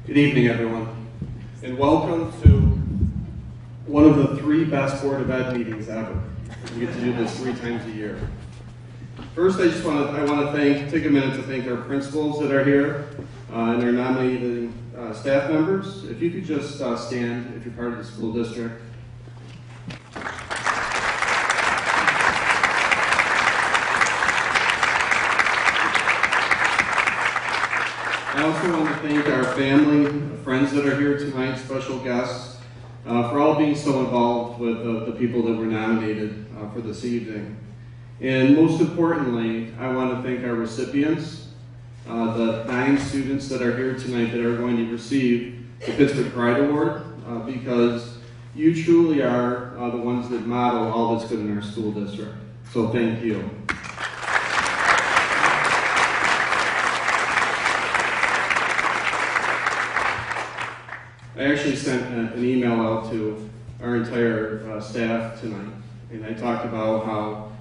Good evening, everyone, and welcome to one of the 3 best Board of Ed meetings ever. We get to do this 3 times a year. First, I want to take a minute to thank our principals that are here and our nominated staff members. If you could just stand if you're part of the school district. I also want to thank our family, friends that are here tonight, special guests, for all being so involved with the people that were nominated for this evening. And most importantly, I want to thank our recipients, the 9 students that are here tonight that are going to receive the Pittsford Pride Award, because you truly are the ones that model all that's good in our school district. So thank you. I actually sent an email out to our entire staff tonight, and I talked about how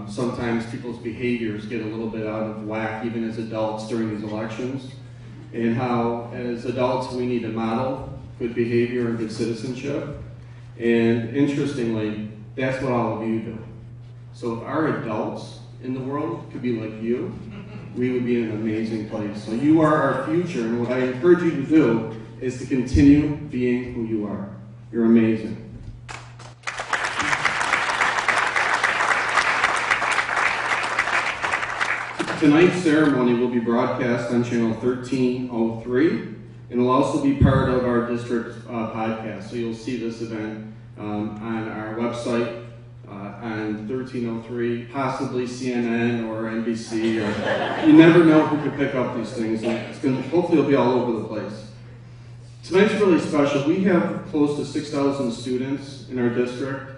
sometimes people's behaviors get a little bit out of whack, even as adults during these elections, and how as adults we need to model good behavior and good citizenship. And interestingly, that's what all of you do. So if our adults in the world could be like you, we would be in an amazing place. So you are our future, and what I encourage you to do is to continue being who you are. You're amazing. Tonight's ceremony will be broadcast on channel 1303, and it'll also be part of our district podcast. So you'll see this event on our website on 1303, possibly CNN or NBC, or you never know who could pick up these things. And hopefully it'll be all over the place. Tonight's really special. We have close to 6,000 students in our district,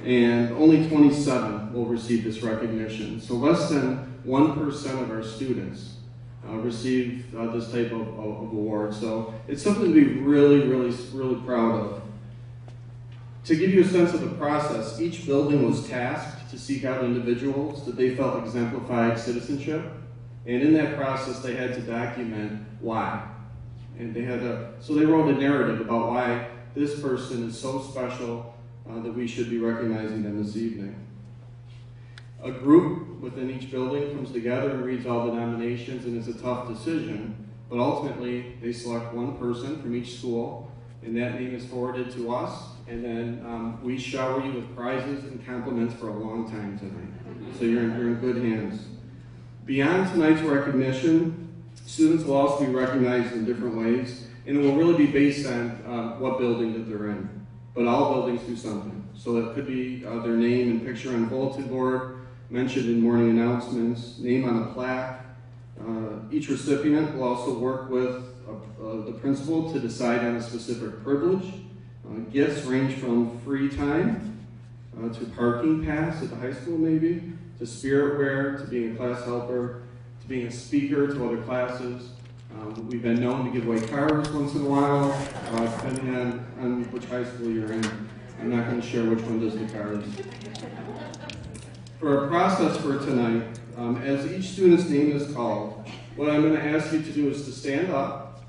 and only 27 will receive this recognition. So less than 1% of our students receive this type of award. So it's something to be really, really, really proud of. To give you a sense of the process, each building was tasked to seek out individuals that they felt exemplified citizenship, and in that process they had to document why. And so they wrote a narrative about why this person is so special that we should be recognizing them this evening. A group within each building comes together and reads all the nominations, and it's a tough decision, but ultimately they select one person from each school, and that name is forwarded to us, and then we shower you with prizes and compliments for a long time tonight. So you're in good hands. Beyond tonight's recognition, students will also be recognized in different ways, and it will really be based on what building that they're in. But all buildings do something. So it could be their name and picture on a bulletin board, mentioned in morning announcements, name on a plaque. Each recipient will also work with the principal to decide on a specific privilege. Gifts range from free time to parking pass at the high school maybe, to spirit wear, to being a class helper, to being a speaker to other classes. We've been known to give away cars once in a while, depending on which high school you're in. I'm not going to share which one does the cars. For our process for tonight, as each student's name is called, what I'm going to ask you to do is to stand up.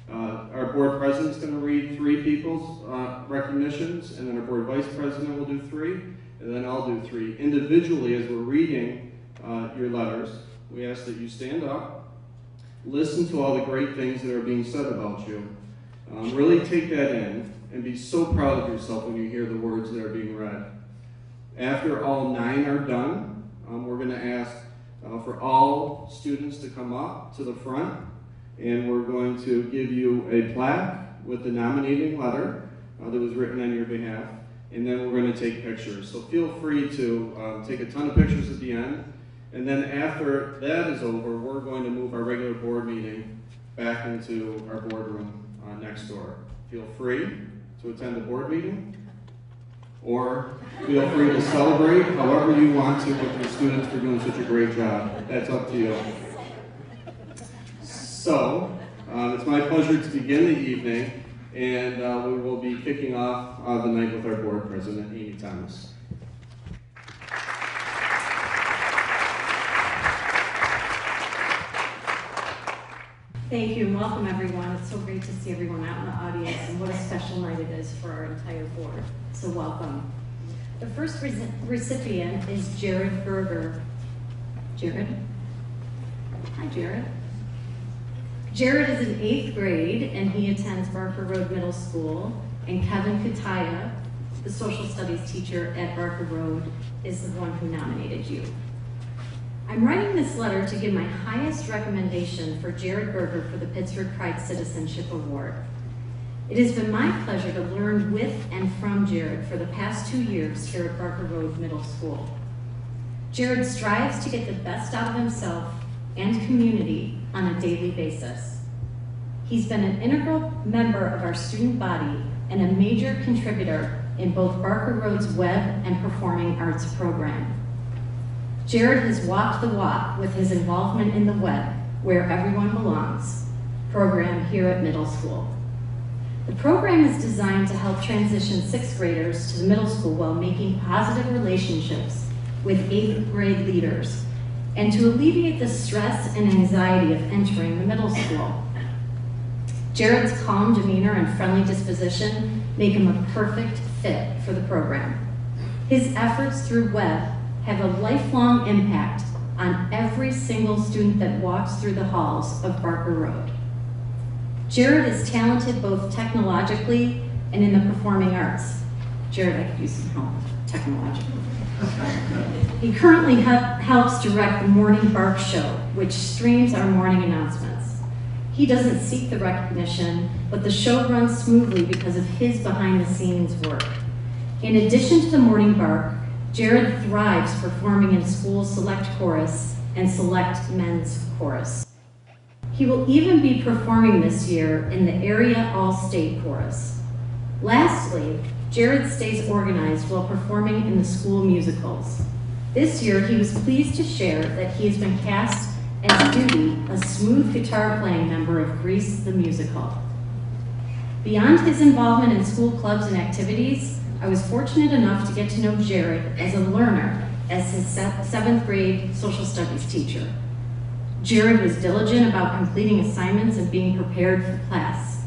Our board president is going to read 3 people's recognitions, and then our board vice president will do 3, and then I'll do 3. Individually, as we're reading your letters, we ask that you stand up, listen to all the great things that are being said about you. Really take that in and be so proud of yourself when you hear the words that are being read. After all 9 are done, we're going to ask for all students to come up to the front, and we're going to give you a plaque with the nominating letter that was written on your behalf, and then we're going to take pictures. So feel free to take a ton of pictures at the end. And then after that is over, we're going to move our regular board meeting back into our boardroom next door. Feel free to attend the board meeting, or feel free to celebrate however you want to with your students for doing such a great job. That's up to you. So, it's my pleasure to begin the evening, and we will be kicking off the night with our board president, Amy Thomas. Thank you and welcome everyone. It's so great to see everyone out in the audience and what a special night it is for our entire board. So welcome. The first recipient is Jared Berger. Jared? Hi, Jared. Jared is in 8th grade and he attends Berger Road Middle School, and Kevin Kataya, the social studies teacher at Berger Road, is the one who nominated you. I'm writing this letter to give my highest recommendation for Jared Berger for the Pittsford Pride Citizenship Award. It has been my pleasure to learn with and from Jared for the past 2 years here at Berger Road Middle School. Jared strives to get the best out of himself and community on a daily basis. He's been an integral member of our student body and a major contributor in both Berger Road's web and performing arts program. Jared has walked the walk with his involvement in the web, Where Everyone Belongs, program here at middle school. The program is designed to help transition 6th graders to the middle school while making positive relationships with 8th grade leaders and to alleviate the stress and anxiety of entering the middle school. Jared's calm demeanor and friendly disposition make him a perfect fit for the program. His efforts through web have a lifelong impact on every single student that walks through the halls of Berger Road. Jared is talented both technologically and in the performing arts. Jared, I could use some help technologically. He currently helps direct the Morning Bark Show, which streams our morning announcements. He doesn't seek the recognition, but the show runs smoothly because of his behind-the-scenes work. In addition to the Morning Bark, Jared thrives performing in school select chorus and select men's chorus. He will even be performing this year in the area all-state chorus. Lastly, Jared stays organized while performing in the school musicals. This year, he was pleased to share that he has been cast as Duty, a smooth guitar-playing member of Grease the Musical. Beyond his involvement in school clubs and activities, I was fortunate enough to get to know Jared as a learner as his 7th grade social studies teacher. Jared was diligent about completing assignments and being prepared for class.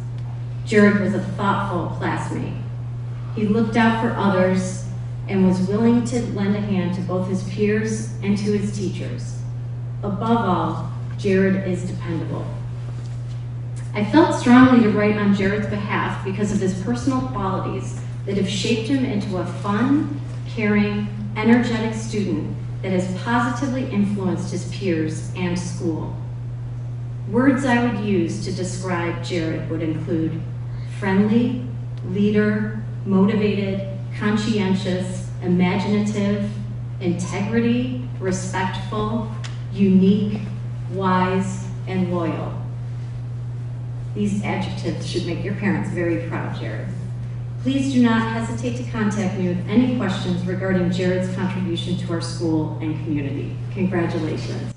Jared was a thoughtful classmate. He looked out for others and was willing to lend a hand to both his peers and to his teachers. Above all, Jared is dependable. I felt strongly to write on Jared's behalf because of his personal qualities that have shaped him into a fun, caring, energetic student that has positively influenced his peers and school. Words I would use to describe Jared would include friendly, leader, motivated, conscientious, imaginative, integrity, respectful, unique, wise, and loyal. These adjectives should make your parents very proud, Jared. Please do not hesitate to contact me with any questions regarding Jared's contribution to our school and community. Congratulations.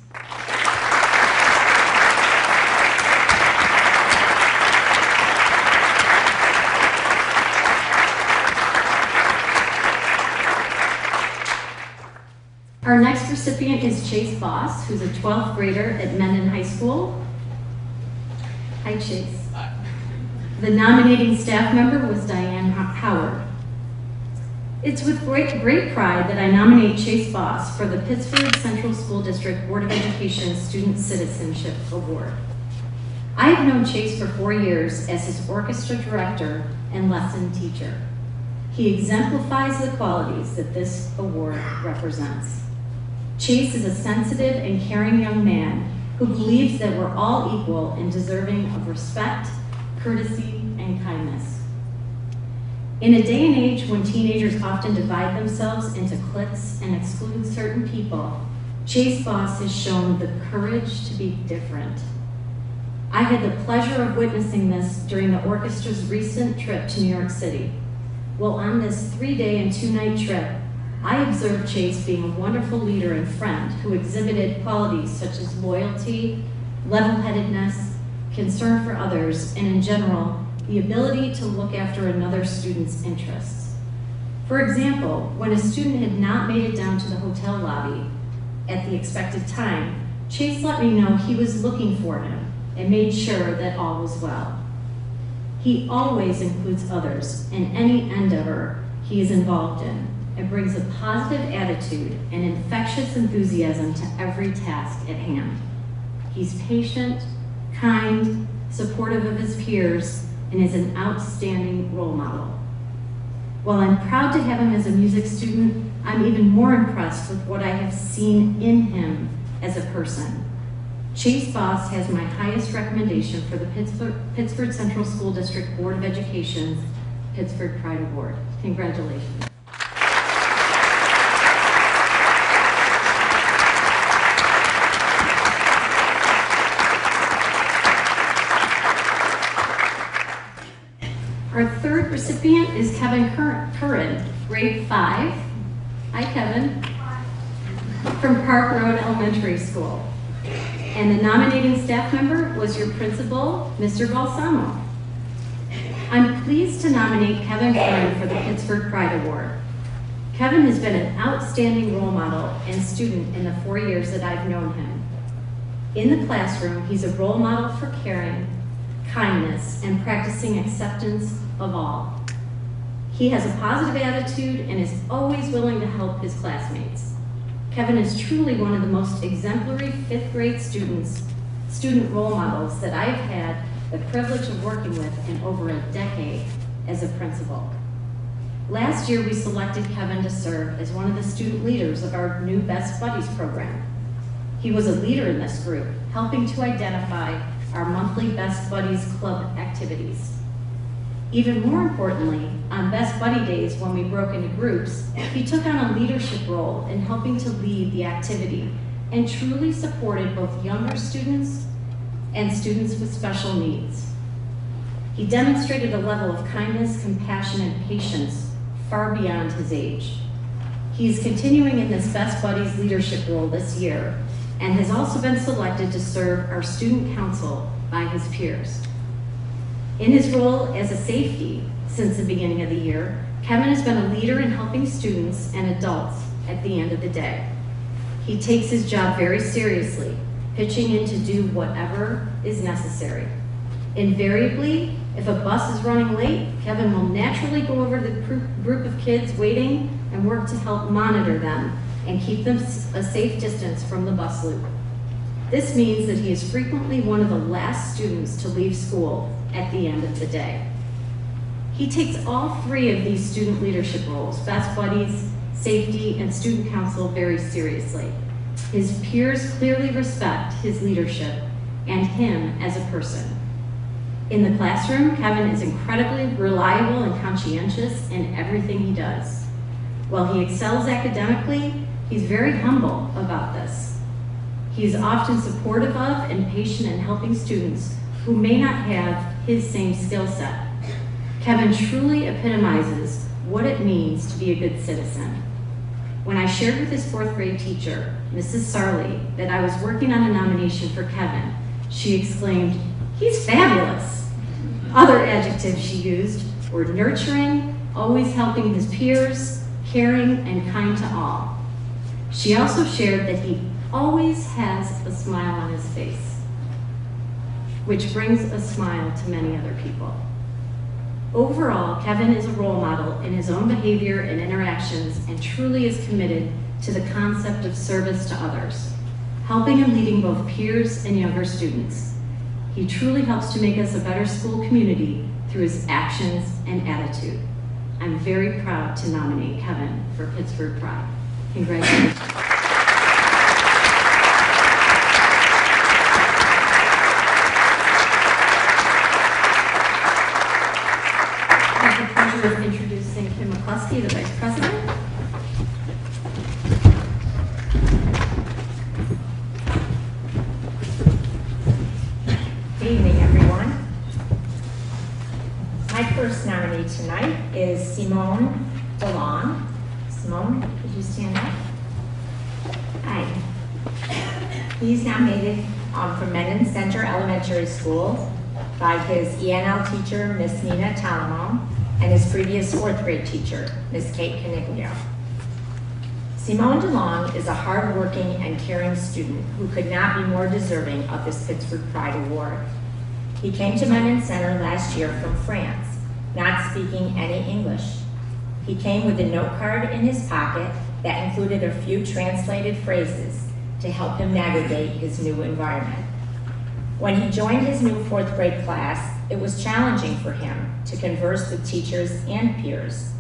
Our next recipient is Chase Voss, who's a 12th grader at Mendon High School. Hi, Chase. Hi. The nominating staff member was Diane Howard. It's with great pride that I nominate Chase Voss for the Pittsford Central School District Board of Education Student Citizenship Award. I have known Chase for 4 years as his orchestra director and lesson teacher. He exemplifies the qualities that this award represents. Chase is a sensitive and caring young man who believes that we're all equal and deserving of respect, courtesy, and kindness. In a day and age when teenagers often divide themselves into cliques and exclude certain people, Chase Voss has shown the courage to be different. I had the pleasure of witnessing this during the orchestra's recent trip to New York City. Well, on this 3-day and 2-night trip, I observed Chase being a wonderful leader and friend who exhibited qualities such as loyalty, level-headedness, concern for others, and in general, the ability to look after another student's interests. For example, when a student had not made it down to the hotel lobby at the expected time, Chase let me know he was looking for him and made sure that all was well. He always includes others in any endeavor he is involved in and brings a positive attitude and infectious enthusiasm to every task at hand. He's patient, kind, supportive of his peers, and is an outstanding role model. While I'm proud to have him as a music student, I'm even more impressed with what I have seen in him as a person. Chase Boss has my highest recommendation for the Pittsford Central School District Board of Education's Pittsford Pride Award. Congratulations. Our third recipient is Kevin Curran, grade 5. Hi, Kevin. From Park Road Elementary School. And the nominating staff member was your principal, Mr. Balsamo. I'm pleased to nominate Kevin Curran for the Pittsford Pride Award. Kevin has been an outstanding role model and student in the 4 years that I've known him. In the classroom, he's a role model for caring, kindness, and practicing acceptance of all. He has a positive attitude and is always willing to help his classmates. Kevin is truly one of the most exemplary 5th grade student role models that I've had the privilege of working with in over a decade as a principal. Last year, we selected Kevin to serve as one of the student leaders of our new Best Buddies program. He was a leader in this group, helping to identify our monthly Best Buddies Club activities. Even more importantly, on Best Buddy days when we broke into groups, he took on a leadership role in helping to lead the activity and truly supported both younger students and students with special needs. He demonstrated a level of kindness, compassion, and patience far beyond his age. He is continuing in this Best Buddies leadership role this year and has also been selected to serve our student council by his peers. In his role as a safety since the beginning of the year, Kevin has been a leader in helping students and adults at the end of the day. He takes his job very seriously, pitching in to do whatever is necessary. Invariably, if a bus is running late, Kevin will naturally go over to the group of kids waiting and work to help monitor them and keep them a safe distance from the bus loop. This means that he is frequently one of the last students to leave school at the end of the day. He takes all 3 of these student leadership roles, Best Buddies, Safety, and Student Council, very seriously. His peers clearly respect his leadership and him as a person. In the classroom, Kevin is incredibly reliable and conscientious in everything he does. While he excels academically, he's very humble about this. He is often supportive of and patient in helping students who may not have his same skill set. Kevin truly epitomizes what it means to be a good citizen. When I shared with his 4th grade teacher, Mrs. Sarley, that I was working on a nomination for Kevin, she exclaimed, "He's fabulous." Other adjectives she used were nurturing, always helping his peers, caring, and kind to all. She also shared that he always has a smile on his face, which brings a smile to many other people. Overall, Kevin is a role model in his own behavior and interactions and truly is committed to the concept of service to others, helping and leading both peers and younger students. He truly helps to make us a better school community through his actions and attitude. I'm very proud to nominate Kevin for Pittsford Pride. Congratulations. Of introducing Kim McCluskey, the Vice President. Good evening, everyone. My first nominee tonight is Simone DeLong. Simone, could you stand up? Hi. He's nominated from Menon Center Elementary School by his ENL teacher, Miss Nina Talamo, and his previous 4th grade teacher, Miss Kate Caniglio. Simone DeLong is a hardworking and caring student who could not be more deserving of this Pittsford Pride Award. He came to Menin Center last year from France, not speaking any English. He came with a note card in his pocket that included a few translated phrases to help him navigate his new environment. When he joined his new 4th grade class, it was challenging for him to converse with teachers and peers.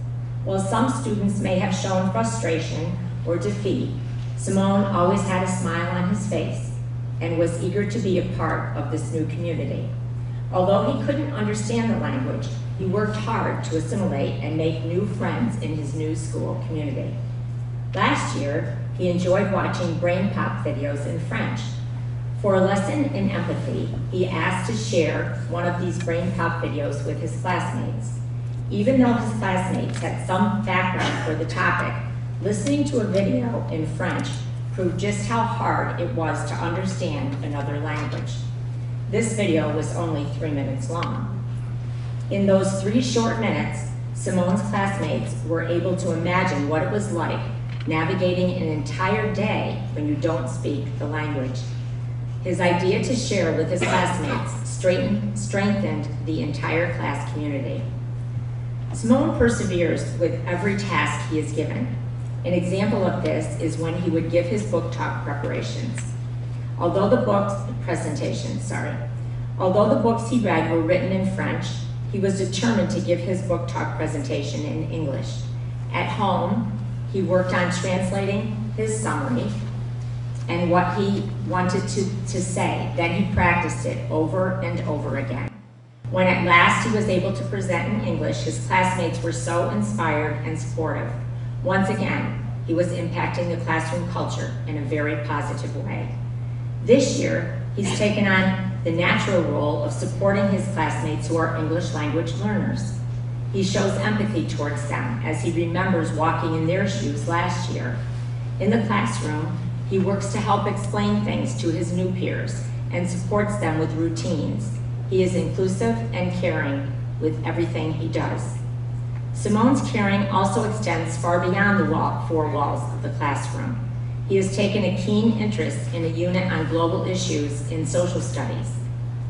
While some students may have shown frustration or defeat, Simone always had a smile on his face and was eager to be a part of this new community. Although he couldn't understand the language, he worked hard to assimilate and make new friends in his new school community. Last year, he enjoyed watching brain pop videos in French. For a lesson in empathy, he asked to share one of these brain pop videos with his classmates. Even though his classmates had some background for the topic, listening to a video in French proved just how hard it was to understand another language. This video was only 3 minutes long. In those 3 short minutes, Simone's classmates were able to imagine what it was like navigating an entire day when you don't speak the language. His idea to share with his classmates strengthened the entire class community. Simone perseveres with every task he is given. An example of this is when he would give his book talk preparations. Although the books he read were written in French, he was determined to give his book talk presentation in English. At home, he worked on translating his summary and what he wanted to say. Then he practiced it over and over again. When at last he was able to present in English, his classmates were so inspired and supportive. Once again, he was impacting the classroom culture in a very positive way. This year, he's taken on the natural role of supporting his classmates who are English language learners. He shows empathy towards them as he remembers walking in their shoes last year. In the classroom, he works to help explain things to his new peers and supports them with routines. He is inclusive and caring with everything he does. Simone's caring also extends far beyond the 4 walls of the classroom. He has taken a keen interest in a unit on global issues in social studies.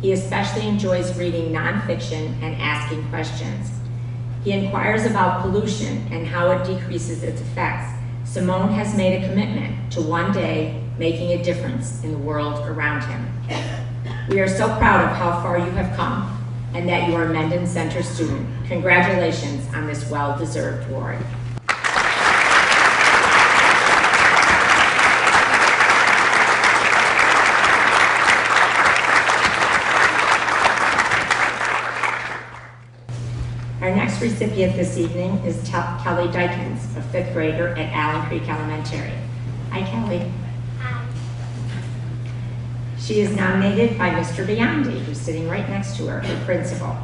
He especially enjoys reading nonfiction and asking questions. He inquires about pollution and how it decreases its effects. Simone has made a commitment to one day making a difference in the world around him. We are so proud of how far you have come and that you are a Menden Center student. Congratulations on this well-deserved award. Our next recipient this evening is Kelly Jenkins, a 5th grader at Allen Creek Elementary. Hi, Kelly. Hi. She is nominated by Mr. Biondi, who's sitting right next to her, her principal.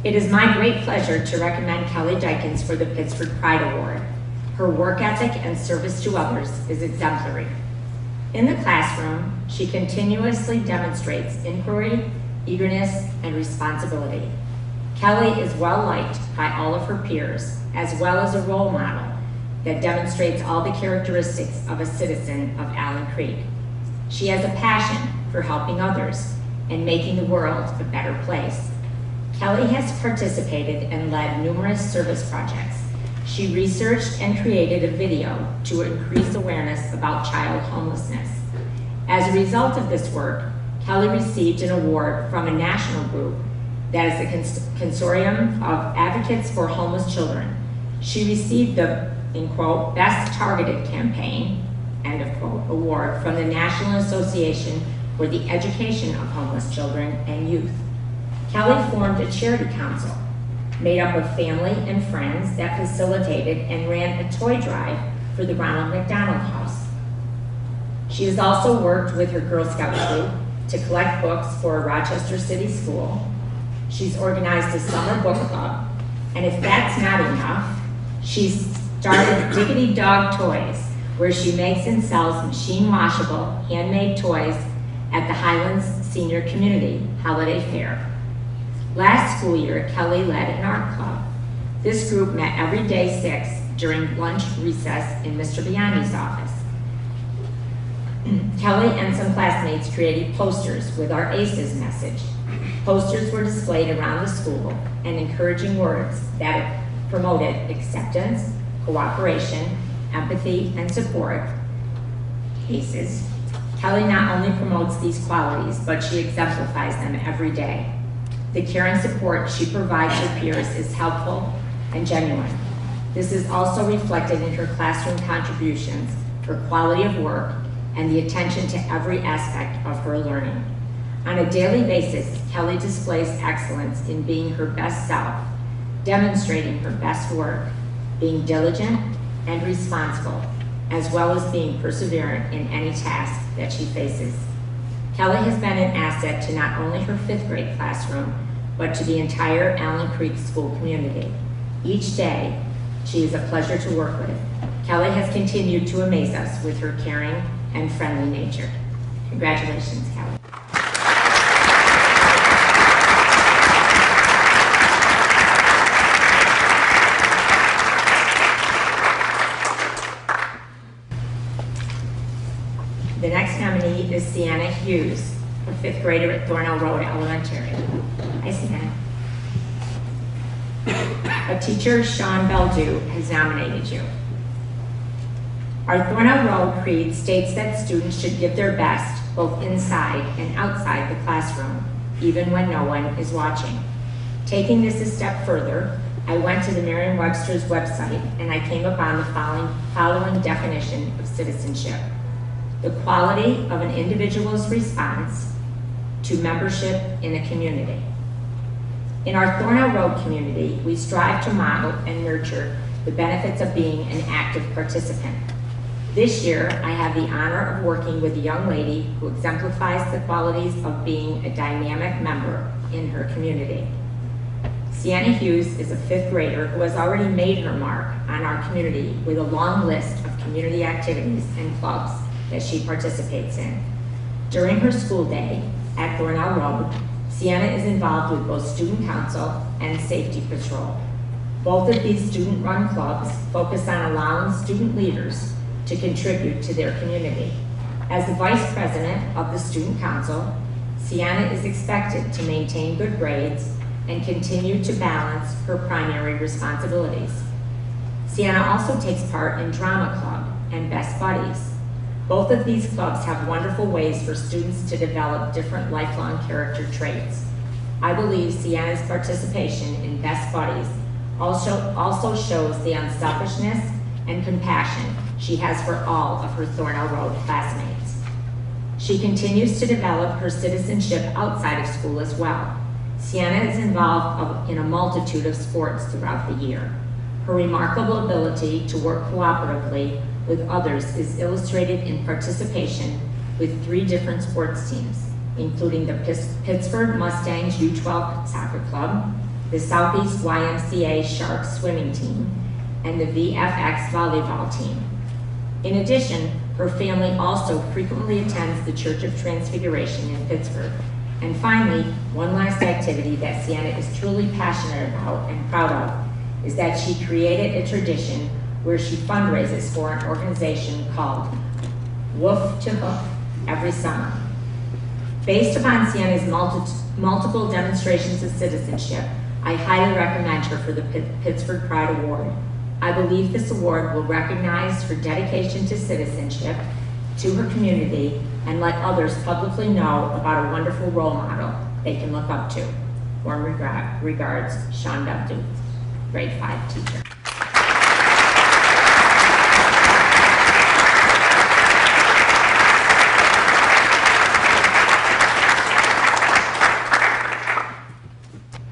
It is my great pleasure to recommend Kelly Jenkins for the Pittsford Pride Award. Her work ethic and service to others is exemplary. In the classroom, she continuously demonstrates inquiry, eagerness, and responsibility. Kelly is well liked by all of her peers, as well as a role model that demonstrates all the characteristics of a citizen of Allen Creek. She has a passion for helping others and making the world a better place. Kelly has participated and led numerous service projects. She researched and created a video to increase awareness about child homelessness. As a result of this work, Kelly received an award from a national group that is a consortium of advocates for homeless children. She received the, in quote, Best Targeted Campaign, end of quote, award from the National Association for the Education of Homeless Children and Youth. Kelly formed a charity council made up of family and friends that facilitated and ran a toy drive for the Ronald McDonald House. She has also worked with her Girl Scout troop to collect books for a Rochester City school. She's organized a summer book club, and if that's not enough, she's started Diggity Dog Toys, where she makes and sells machine washable, handmade toys at the Highlands Senior Community Holiday Fair. Last school year, Kelly led an art club. This group met every day 6 during lunch recess in Mr. Biondi's office. Kelly and some classmates created posters with our ACEs message. Posters were displayed around the school and encouraging words that promoted acceptance, cooperation, empathy, and support. ACEs. Kelly not only promotes these qualities, but she exemplifies them every day. The care and support she provides her peers is helpful and genuine. This is also reflected in her classroom contributions, her quality of work, and the attention to every aspect of her learning. On a daily basis, Kelly displays excellence in being her best self, demonstrating her best work, being diligent and responsible, as well as being perseverant in any task that she faces. Kelly has been an asset to not only her 5th grade classroom, but to the entire Allen Creek school community. Each day, she is a pleasure to work with. Kelly has continued to amaze us with her caring and friendly nature. Congratulations, Kelly. The next nominee is Sienna Hues, a 5th grader at Thornell Road Elementary. Hi, Sienna. A teacher, Sean Beldew, has nominated you. Our Thornell Road Creed states that students should give their best both inside and outside the classroom, even when no one is watching. Taking this a step further, I went to the Merriam-Webster's website and I came upon the following definition of citizenship: the quality of an individual's response to membership in a community. In our Thornell Road community, we strive to model and nurture the benefits of being an active participant. This year, I have the honor of working with a young lady who exemplifies the qualities of being a dynamic member in her community. Sienna Hues is a 5th grader who has already made her mark on our community with a long list of community activities and clubs that she participates in. During her school day at Thornell Road, Sienna is involved with both student council and safety patrol. Both of these student-run clubs focus on allowing student leaders to contribute to their community. As the vice president of the student council, Sienna is expected to maintain good grades and continue to balance her primary responsibilities. Sienna also takes part in drama club and Best Buddies. Both of these clubs have wonderful ways for students to develop different lifelong character traits. I believe Sienna's participation in Best Buddies also shows the unselfishness and compassion she has for all of her Thornell Road classmates. She continues to develop her citizenship outside of school as well. Sienna is involved in a multitude of sports throughout the year. Her remarkable ability to work cooperatively with others is illustrated in participation with 3 different sports teams, including the Pittsford Mustangs U12 Soccer Club, the Southeast YMCA Sharks Swimming Team, and the VFX Volleyball Team. In addition, her family also frequently attends the Church of Transfiguration in Pittsburgh. And finally, one last activity that Sienna is truly passionate about and proud of is that she created a tradition where she fundraises for an organization called Woof to Hoof every summer. Based upon Sienna's multiple demonstrations of citizenship, I highly recommend her for the Pittsford Pride Award. I believe this award will recognize her dedication to citizenship, to her community, and let others publicly know about a wonderful role model they can look up to. Warm regards, Sean Beldew, grade 5 teacher.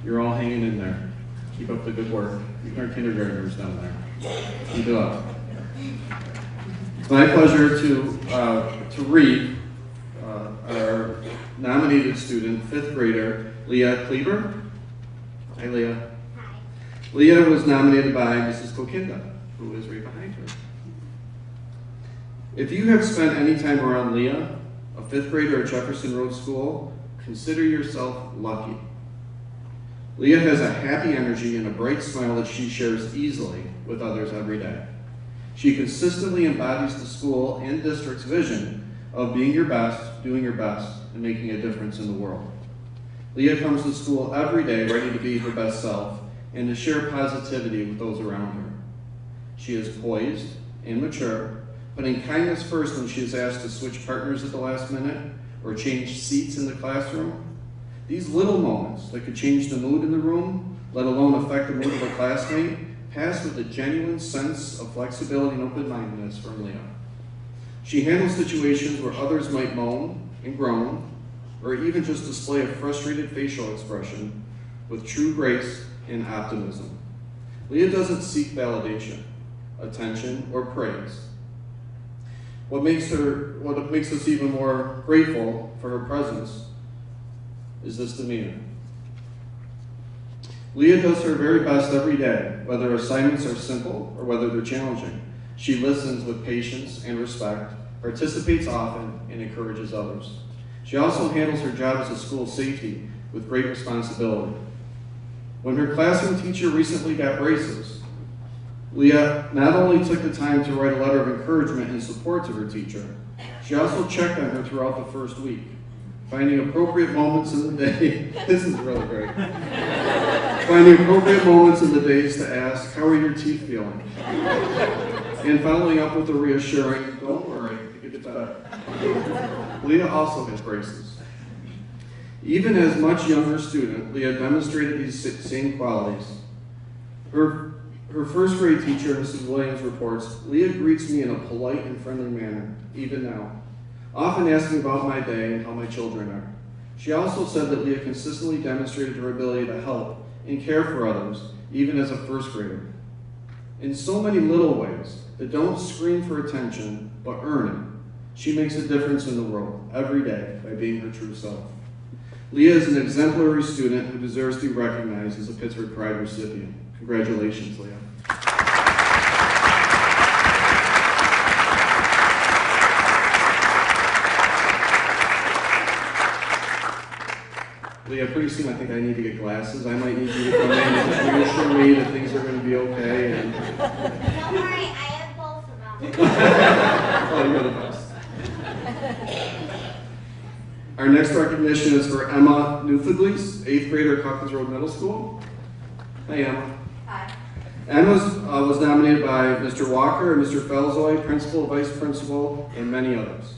You're all hanging in there. Keep up the good work. Even our kindergartners down there. Keep it up. It's my pleasure to read our nominated student, 5th grader, Leah Cleaver. Hi, Leah. Hi. Leah was nominated by Mrs. Kokinda, who is right behind her. If you have spent any time around Leah, a 5th grader at Jefferson Road School, consider yourself lucky. Leah has a happy energy and a bright smile that she shares easily with others every day. She consistently embodies the school and district's vision of being your best, doing your best, and making a difference in the world. Leah comes to school every day ready to be her best self and to share positivity with those around her. She is poised and mature, putting kindness first when she is asked to switch partners at the last minute or change seats in the classroom. These little moments that could change the mood in the room, let alone affect the mood of a classmate, pass with a genuine sense of flexibility and open-mindedness from Leah. She handles situations where others might moan and groan, or even just display a frustrated facial expression with true grace and optimism. Leah doesn't seek validation, attention, or praise. What makes us even more grateful for her presence is this demeanor. Leah does her very best every day, whether assignments are simple or whether they're challenging. She listens with patience and respect, participates often, and encourages others. She also handles her job as a school safety with great responsibility. When her classroom teacher recently got braces, Leah not only took the time to write a letter of encouragement and support to her teacher, she also checked on her throughout the first week, finding appropriate moments in the day. This is really great. Finding appropriate moments in the days to ask, how are your teeth feeling? And following up with a reassuring, don't worry, it gets better. Leah also has braces. Even as much younger student, Leah demonstrated these same qualities. Her first grade teacher, Mrs. Williams, reports, Leah greets me in a polite and friendly manner, even now, often asking about my day and how my children are. She also said that Leah consistently demonstrated her ability to help and care for others, even as a first grader. In so many little ways that don't scream for attention, but earn it, she makes a difference in the world every day by being her true self. Leah is an exemplary student who deserves to be recognized as a Pittsford Pride recipient. Congratulations, Leah. Leah, pretty soon I think I need to get glasses. I might need you to come in and reassure me that things are going to be okay. And... Don't worry, I have both of them. Oh, you're the best. Our next recognition is for Emma Nucleus, 8th grader at Calkins Road Middle School. Hi, Emma. Hi. Emma was nominated by Mr. Walker and Mr. Felzoy, principal, vice principal, and many others.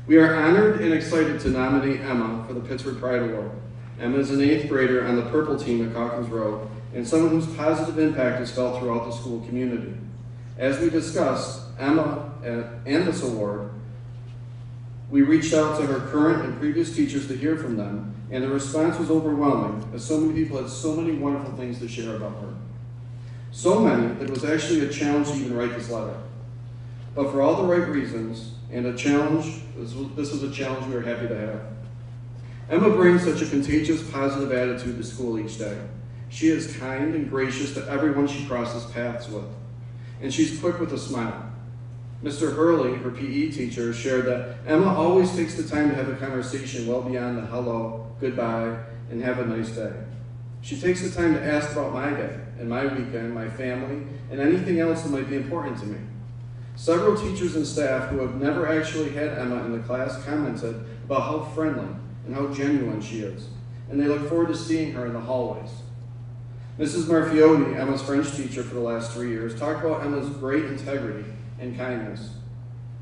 We are honored and excited to nominate Emma for the Pittsford Pride Award. Emma is an 8th grader on the purple team at Calkins Road and someone whose positive impact is felt throughout the school community. As we discussed, Emma and this award, we reached out to her current and previous teachers to hear from them, and the response was overwhelming, as so many people had so many wonderful things to share about her. So many that it was actually a challenge to even write this letter. But for all the right reasons, and a challenge, this was a challenge we were happy to have. Emma brings such a contagious, positive attitude to school each day. She is kind and gracious to everyone she crosses paths with, and she's quick with a smile. Mr. Hurley, her PE teacher, shared that Emma always takes the time to have a conversation well beyond the hello, goodbye, and have a nice day. She takes the time to ask about my day and my weekend, my family, and anything else that might be important to me. Several teachers and staff who have never actually had Emma in the class commented about how friendly and how genuine she is, and they look forward to seeing her in the hallways. Mrs. Marfiotti, Emma's French teacher for the last 3 years, talked about Emma's great integrity and kindness.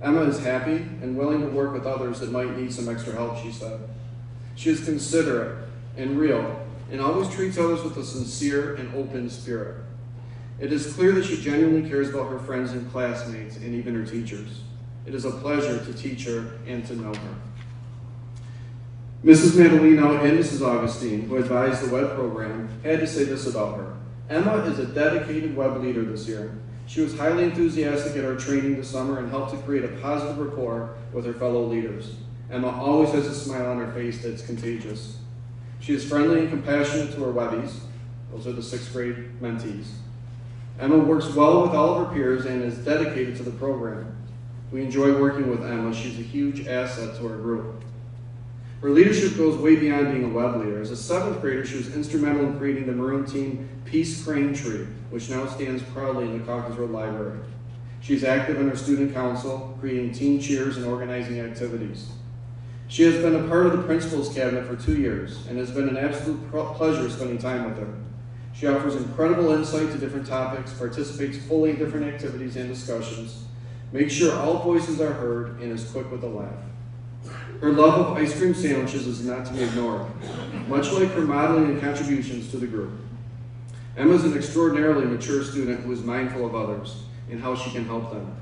Emma is happy and willing to work with others that might need some extra help, she said. She is considerate and real and always treats others with a sincere and open spirit. It is clear that she genuinely cares about her friends and classmates and even her teachers. It is a pleasure to teach her and to know her. Mrs. Madalino and Mrs. Augustine, who advised the web program, had to say this about her. Emma is a dedicated web leader this year. She was highly enthusiastic at our training this summer and helped to create a positive rapport with her fellow leaders. Emma always has a smile on her face that's contagious. She is friendly and compassionate to her webbies. Those are the 6th grade mentees. Emma works well with all of her peers and is dedicated to the program. We enjoy working with Emma. She's a huge asset to our group. Her leadership goes way beyond being a web leader. As a 7th grader, she was instrumental in creating the Maroon Team Peace Crane Tree, which now stands proudly in the Caucus Road Library. She's active in her student council, creating team cheers and organizing activities. She has been a part of the principal's cabinet for 2 years and has been an absolute pleasure spending time with her. She offers incredible insight to different topics, participates fully in different activities and discussions, makes sure all voices are heard, and is quick with a laugh. Her love of ice cream sandwiches is not to be ignored, much like her modeling and contributions to the group. Emma is an extraordinarily mature student who is mindful of others and how she can help them.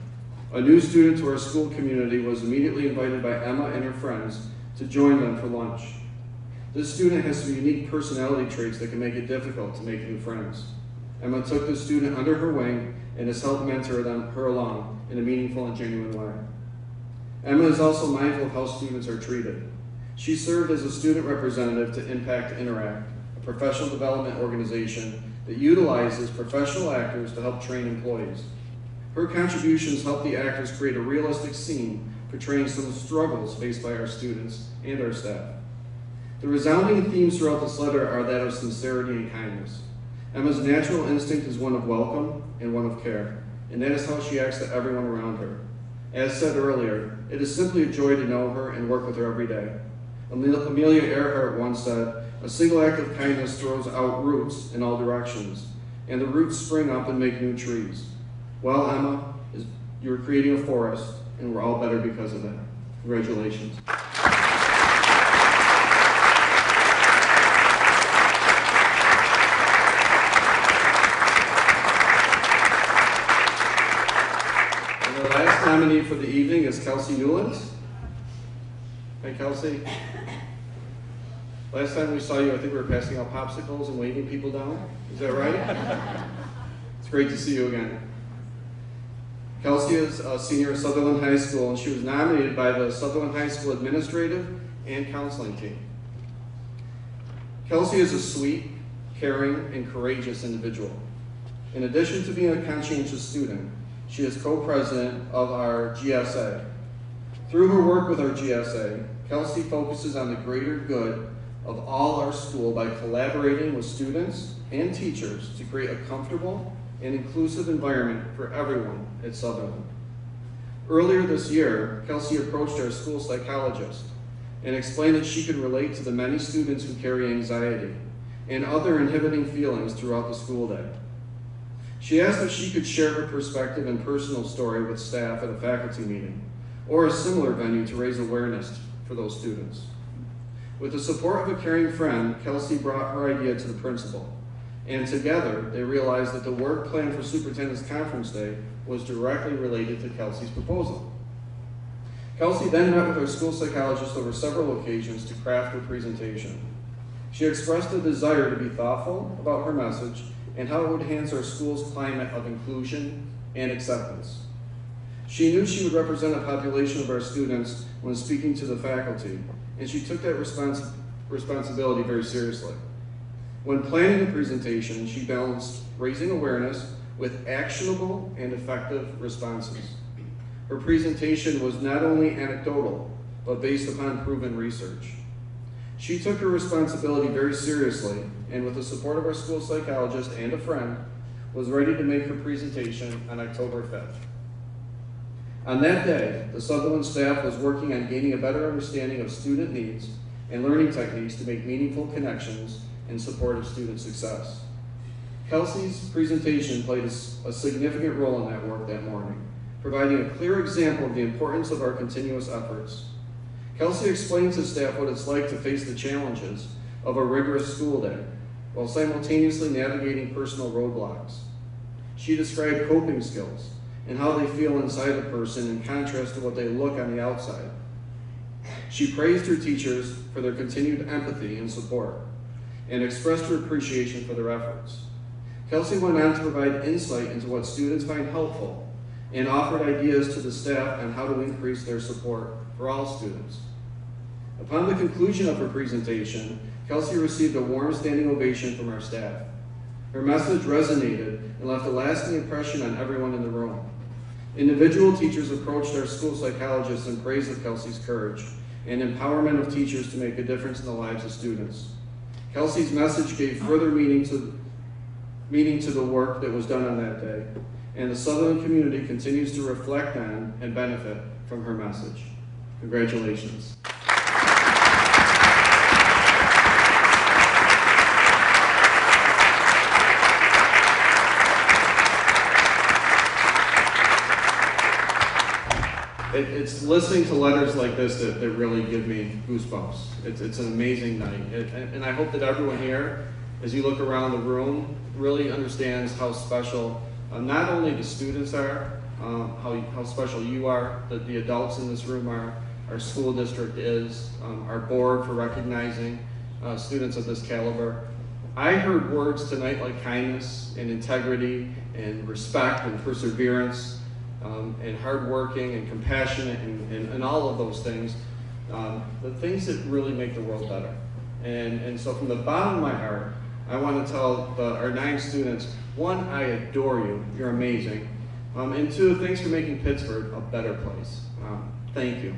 A new student to our school community was immediately invited by Emma and her friends to join them for lunch. This student has some unique personality traits that can make it difficult to make new friends. Emma took this student under her wing and has helped mentor her along in a meaningful and genuine way. Emma is also mindful of how students are treated. She served as a student representative to Impact Interact, a professional development organization that utilizes professional actors to help train employees. Her contributions help the actors create a realistic scene portraying some of the struggles faced by our students and our staff. The resounding themes throughout this letter are that of sincerity and kindness. Emma's natural instinct is one of welcome and one of care, and that is how she acts to everyone around her. As said earlier, it is simply a joy to know her and work with her every day. Amelia Earhart once said, "A single act of kindness throws out roots in all directions, and the roots spring up and make new trees." Well, Emma, you're creating a forest, and we're all better because of that. Congratulations. And the last nominee for the evening is Kelsey Ulis. Hi, Kelsey. Last time we saw you, I think we were passing out popsicles and waving people down. Is that right? It's great to see you again. Kelsey is a senior at Sutherland High School, and she was nominated by the Sutherland High School administrative and counseling team. Kelsey is a sweet, caring, and courageous individual. In addition to being a conscientious student, she is co-president of our GSA. Through her work with our GSA, Kelsey focuses on the greater good of all our school by collaborating with students and teachers to create a comfortable and inclusive environment for everyone at Sutherland. Earlier this year, Kelsey approached our school psychologist and explained that she could relate to the many students who carry anxiety and other inhibiting feelings throughout the school day. She asked if she could share her perspective and personal story with staff at a faculty meeting or a similar venue to raise awareness for those students. With the support of a caring friend, Kelsey brought her idea to the principal, and together they realized that the work plan for Superintendent's Conference Day was directly related to Kelsey's proposal. Kelsey then met with our school psychologist over several occasions to craft her presentation. She expressed a desire to be thoughtful about her message and how it would enhance our school's climate of inclusion and acceptance. She knew she would represent a population of our students when speaking to the faculty, and she took that responsibility very seriously. When planning the presentation, she balanced raising awareness with actionable and effective responses. Her presentation was not only anecdotal, but based upon proven research. She took her responsibility very seriously, and with the support of our school psychologist and a friend, was ready to make her presentation on October 5th. On that day, the Sutherland staff was working on gaining a better understanding of student needs and learning techniques to make meaningful connections in support of student success. Kelsey's presentation played a significant role in that work that morning, providing a clear example of the importance of our continuous efforts. Kelsey explained to staff what it's like to face the challenges of a rigorous school day while simultaneously navigating personal roadblocks. She described coping skills and how they feel inside a person in contrast to what they look on the outside. She praised her teachers for their continued empathy and support and expressed her appreciation for their efforts. Kelsey went on to provide insight into what students find helpful and offered ideas to the staff on how to increase their support for all students. Upon the conclusion of her presentation, Kelsey received a warm standing ovation from our staff. Her message resonated and left a lasting impression on everyone in the room. Individual teachers approached our school psychologist in praise of Kelsey's courage and empowerment of teachers to make a difference in the lives of students. Kelsey's message gave further meaning to the work that was done on that day, and the Sutherland community continues to reflect on and benefit from her message. Congratulations. It's listening to letters like this that really give me goosebumps. It's an amazing night. And I hope that everyone here, as you look around the room, really understands how special not only the students are, how special you are, that the adults in this room are, our school district is, our board for recognizing students of this caliber. I heard words tonight like kindness and integrity and respect and perseverance. And hardworking and compassionate and all of those things, the things that really make the world better. And so from the bottom of my heart, I want to tell our 9 students, 1, I adore you, you're amazing. And 2, thanks for making Pittsford a better place. Thank you.